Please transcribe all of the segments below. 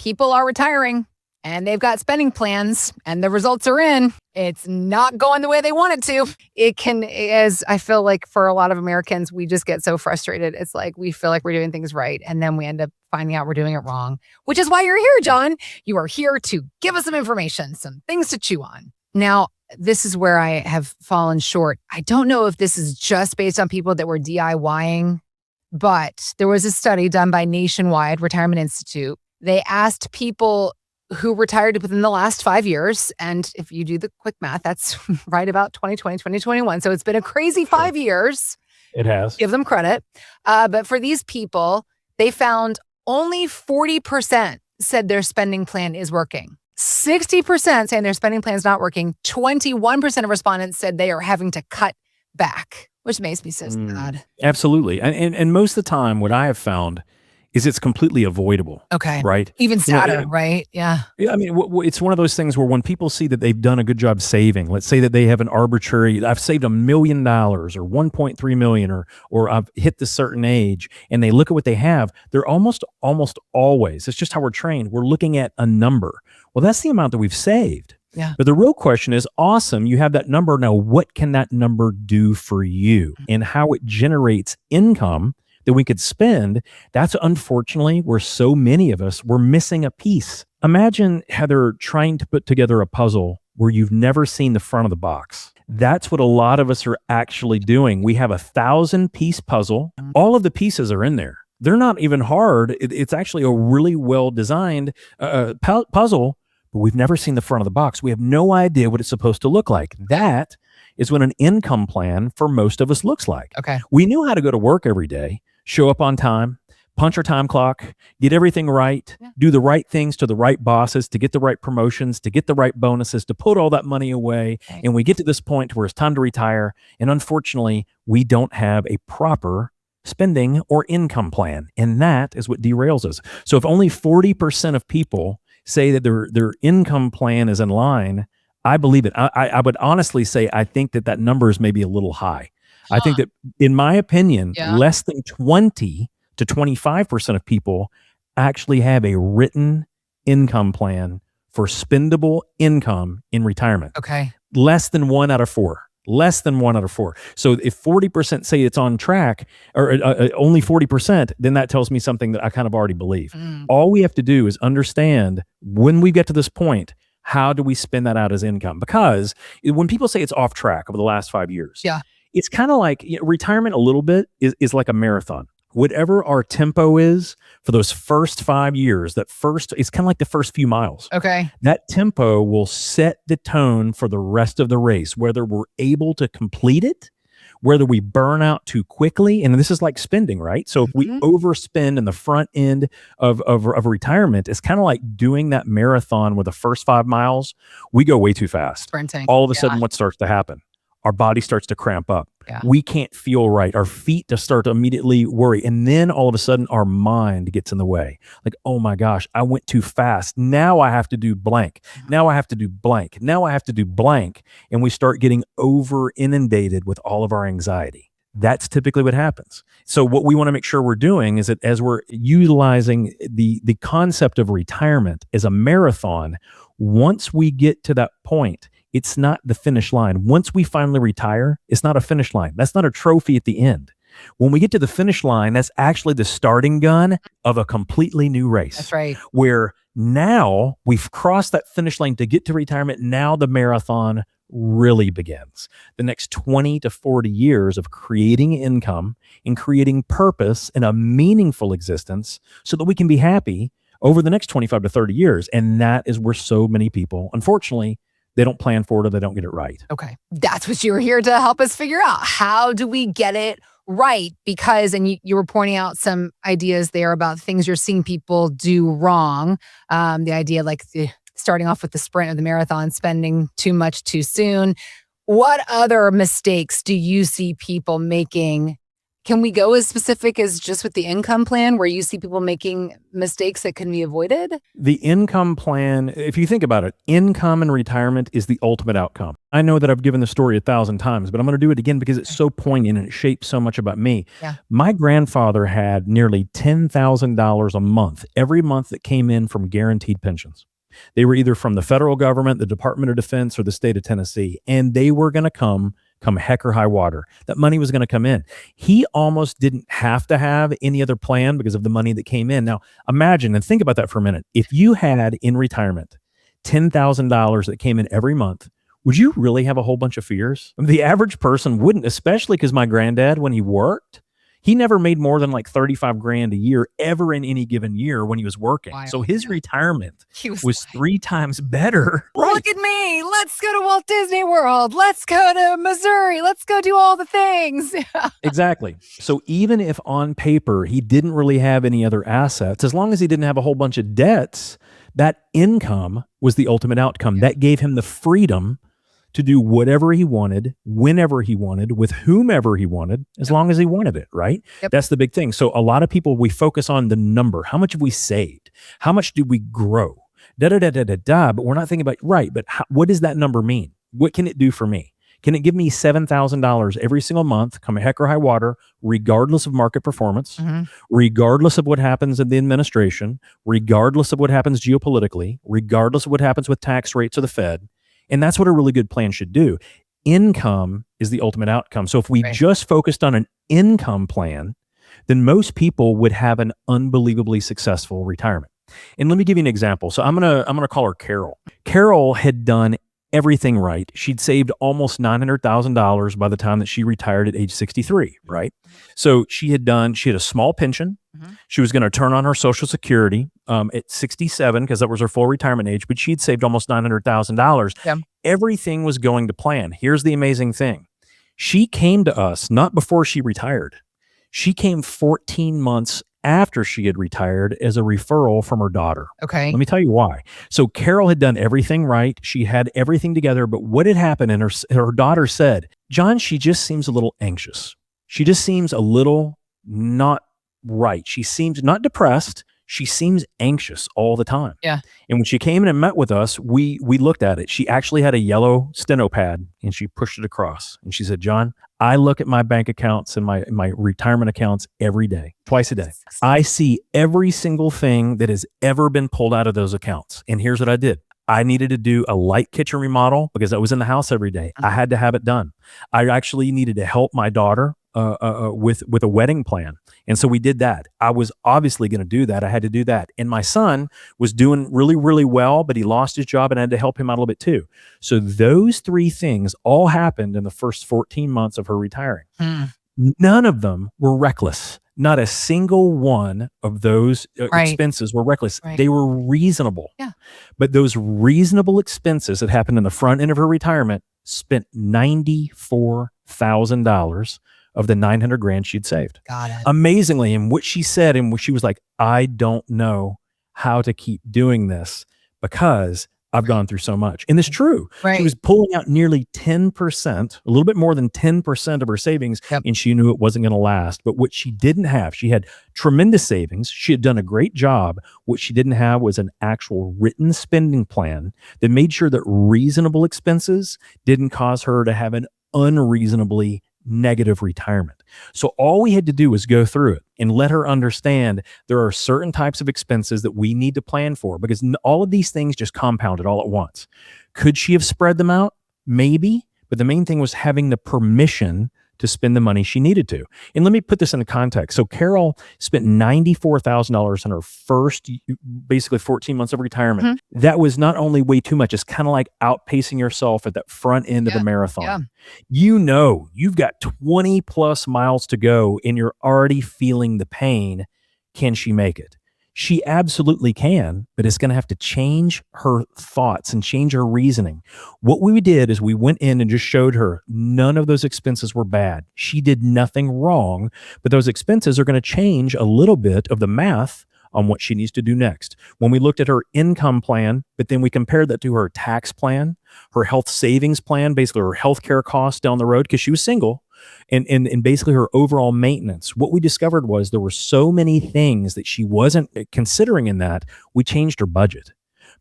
people are retiring and they've got spending plans and the results are in. It's not going the way they want it to. It can, as I feel like for a lot of Americans, we just get so frustrated. It's like we feel like we're doing things right and then we end up finding out we're doing it wrong, which is why you're here, John. You are here to give us some information, some things to chew on. Now, this is where I have fallen short. I don't know if this is just based on people that were DIYing, but there was a study done by Nationwide Retirement Institute. They asked people who retired within the last 5 years. And if you do the quick math, that's right about 2020, 2021. So it's been a crazy 5 years. It has. Give them credit. But for these people, they found only 40% said their spending plan is working. 60% saying their spending plan is not working. 21% of respondents said they are having to cut back, which makes me so sad. Absolutely. And most of the time, what I have found is it's completely avoidable. Okay. Right? Even sadder, right? Yeah. I mean, it's one of those things where when people see that they've done a good job saving, let's say that they have an arbitrary, I've saved $1 million or 1.3 million or I've hit this certain age, and they look at what they have, they're almost always, it's just how we're trained, we're looking at a number. Well, that's the amount that we've saved. Yeah. But the real question is, awesome, you have that number. Now, what can that number do for you and how it generates income that we could spend? That's unfortunately where so many of us, we're missing a piece. Imagine, Heather, trying to put together a puzzle where you've never seen the front of the box. That's what a lot of us are actually doing. We have a 1,000-piece puzzle. All of the pieces are in there. They're not even hard. It's actually a really well-designed puzzle, but we've never seen the front of the box. We have no idea what it's supposed to look like. That is what an income plan for most of us looks like. Okay. We knew how to go to work every day, show up on time, punch our time clock, get everything right, do the right things to the right bosses, to get the right promotions, to get the right bonuses, to put all that money away. Okay. And we get to this point where it's time to retire. And unfortunately, we don't have a proper spending or income plan. And that is what derails us. So if only 40% of people say that their income plan is in line, I believe it. I would honestly say I think that number is maybe a little high. I think that, in my opinion, less than 20 to 25% of people actually have a written income plan for spendable income in retirement. Okay. Less than 1 out of 4. Less than 1 out of 4. So if 40% say it's on track, or only 40%, then that tells me something that I kind of already believe. All we have to do is understand, when we get to this point, how do we spend that out as income? Because when people say it's off track over the last 5 years, it's kind of like, retirement a little bit is like a marathon. Whatever our tempo is for those first 5 years, it's kind of like the first few miles. Okay. That tempo will set the tone for the rest of the race, whether we're able to complete it, whether we burn out too quickly. And this is like spending, right? So if we overspend in the front end of retirement, it's kind of like doing that marathon where the first 5 miles, we go way too fast. Sprinting. All of a sudden, what starts to happen? Our body starts to cramp up. Yeah. We can't feel right. Our feet just start to immediately worry. And then all of a sudden, our mind gets in the way. Like, oh my gosh, I went too fast. Now I have to do blank. Now I have to do blank. Now I have to do blank. And we start getting over inundated with all of our anxiety. That's typically what happens. So what we want to make sure we're doing is that as we're utilizing the concept of retirement as a marathon, once we get to that point, it's not the finish line. Once we finally retire, it's not a finish line. That's not a trophy at the end. When we get to the finish line, that's actually the starting gun of a completely new race. That's right. Where now we've crossed that finish line to get to retirement. Now the marathon really begins. The next 20 to 40 years of creating income and creating purpose and a meaningful existence so that we can be happy over the next 25 to 30 years. And that is where so many people, unfortunately, they don't plan for it or they don't get it right. Okay. That's what you were here to help us figure out. How do we get it right? Because, and you were pointing out some ideas there about things you're seeing people do wrong. The idea like starting off with the sprint or the marathon, spending too much too soon. What other mistakes do you see people making? Can we go as specific as just with the income plan where you see people making mistakes that can be avoided? The income plan, if you think about it, income and retirement is the ultimate outcome. I know that I've given the story 1,000 times, but I'm going to do it again because it's so poignant and it shapes so much about me. Yeah. My grandfather had nearly $10,000 a month, every month that came in from guaranteed pensions. They were either from the federal government, the Department of Defense, or the state of Tennessee, and they were going to come heck or high water. That money was going to come in. He almost didn't have to have any other plan because of the money that came in. Now, imagine and think about that for a minute. If you had in retirement $10,000 that came in every month, would you really have a whole bunch of fears? The average person wouldn't, especially because my granddad, when he worked, he never made more than like 35 grand a year ever in any given year when he was working. Wow. So his retirement was like, 3 times better. Look at me. Let's go to Walt Disney World. Let's go to Missouri. Let's go do all the things. Exactly. So even if on paper he didn't really have any other assets, as long as he didn't have a whole bunch of debts, that income was the ultimate outcome. That gave him the freedom to do whatever he wanted, whenever he wanted, with whomever he wanted, as long as he wanted it, right? Yep. That's the big thing. So a lot of people, we focus on the number. How much have we saved? How much did we grow? But we're not thinking about, right, but what does that number mean? What can it do for me? Can it give me $7,000 every single month, come heck or high water, regardless of market performance, regardless of what happens in the administration, regardless of what happens geopolitically, regardless of what happens with tax rates or the Fed? And that's what a really good plan should do. Income is the ultimate outcome. So if we just focused on an income plan, then most people would have an unbelievably successful retirement. And let me give you an example. So I'm gonna call her Carol. Carol had done everything right. She'd saved almost $900,000 by the time that she retired at age 63, right? So she had a small pension. She was going to turn on her Social Security at 67 because that was her full retirement age, but she'd saved almost $900,000. Yeah. Everything was going to plan. Here's the amazing thing. She came to us not before she retired. She came 14 months after she had retired as a referral from her daughter. Okay. Let me tell you why. So Carol had done everything right. She had everything together, but what had happened, and her daughter said, John, she just seems a little anxious. She just seems a little not right. She seems not depressed. She seems anxious all the time. Yeah. And when she came in and met with us, we looked at it. She actually had a yellow steno pad and she pushed it across. And she said, John, I look at my bank accounts and my retirement accounts every day, twice a day. I see every single thing that has ever been pulled out of those accounts. And here's what I did. I needed to do a light kitchen remodel because I was in the house every day. I had to have it done. I actually needed to help my daughter with a wedding plan. And so we did that. I was obviously going to do that. I had to do that. And my son was doing really, really well, but he lost his job and I had to help him out a little bit too. So those 3 things all happened in the first 14 months of her retiring. None of them were reckless. Not a single one of those expenses were reckless. They were reasonable. Yeah. But those reasonable expenses that happened in the front end of her retirement spent $94,000 of the 900 grand she'd saved. Got it. Amazingly. And what she said, and what she was like, I don't know how to keep doing this because I've gone through so much. And it's true. She was pulling out nearly 10%, a little bit more than 10% of her savings, and she knew it wasn't going to last. But what she didn't have, she had tremendous savings. She had done a great job. What she didn't have was an actual written spending plan that made sure that reasonable expenses didn't cause her to have an unreasonably negative retirement. So all we had to do was go through it and let her understand there are certain types of expenses that we need to plan for because all of these things just compounded all at once. Could she have spread them out? Maybe. But the main thing was having the permission to spend the money she needed to. And let me put this into context. So Carol spent $94,000 in her first, basically 14 months of retirement. That was not only way too much, it's kind of like outpacing yourself at that front end of the marathon. You know, you've got 20 plus miles to go and you're already feeling the pain. Can she make it? She absolutely can, but it's going to have to change her thoughts and change her reasoning. What we did is we went in and just showed her none of those expenses were bad. She did nothing wrong, but those expenses are going to change a little bit of the math on what she needs to do next. When we looked at her income plan, but then we compared that to her tax plan, her health savings plan, basically her healthcare costs down the road, because she was single. and basically her overall maintenance, what we discovered was there were so many things that she wasn't considering in that. We changed her budget.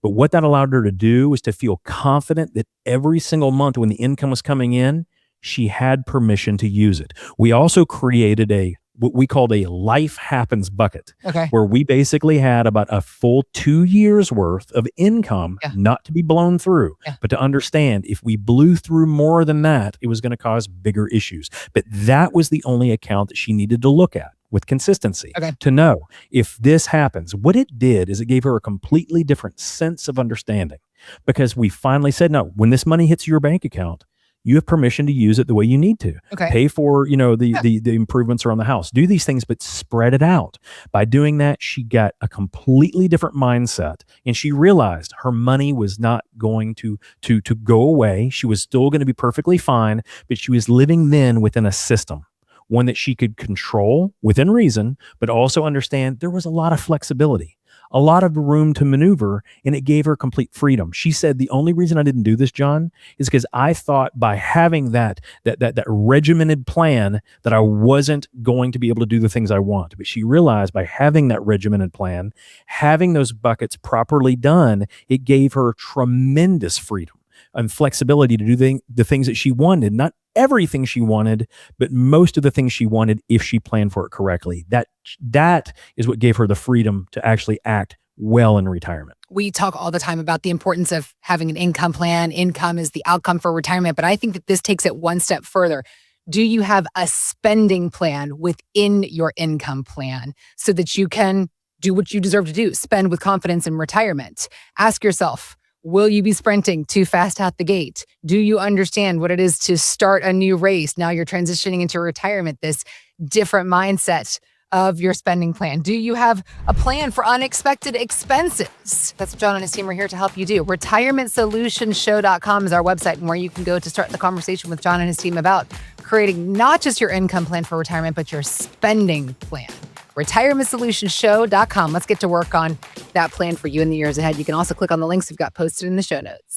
But what that allowed her to do was to feel confident that every single month when the income was coming in, she had permission to use it. We also created what we called a life happens bucket, where we basically had about a full 2 years worth of income, not to be blown through, but to understand if we blew through more than that, it was going to cause bigger issues. But that was the only account that she needed to look at with consistency to know if this happens. What it did is it gave her a completely different sense of understanding, because we finally said, no, when this money hits your bank account, you have permission to use it the way you need to. Pay for, the improvements around the house. Do these things, but spread it out. By doing that, she got a completely different mindset, and she realized her money was not going to go away. She was still going to be perfectly fine, but she was living then within a system, one that she could control within reason, but also understand there was a lot of flexibility, a lot of room to maneuver, and it gave her complete freedom. She said, the only reason I didn't do this, John, is because I thought by having that regimented plan that I wasn't going to be able to do the things I want. But she realized by having that regimented plan, having those buckets properly done, it gave her tremendous freedom and flexibility to do the things that she wanted. Not everything she wanted, but most of the things she wanted if she planned for it correctly. That is what gave her the freedom to actually act well in retirement. We talk all the time about the importance of having an income plan. Income is the outcome for retirement, but I think that this takes it one step further. Do you have a spending plan within your income plan so that you can do what you deserve to do, spend with confidence in retirement? Ask yourself, will you be sprinting too fast out the gate? Do you understand what it is to start a new race? Now you're transitioning into retirement, this different mindset of your spending plan. Do you have a plan for unexpected expenses? That's what John and his team are here to help you do. RetirementSolutionShow.com is our website, and where you can go to start the conversation with John and his team about creating not just your income plan for retirement, but your spending plan. RetirementSolutionShow.com. Let's get to work on that plan for you in the years ahead. You can also click on the links we've got posted in the show notes.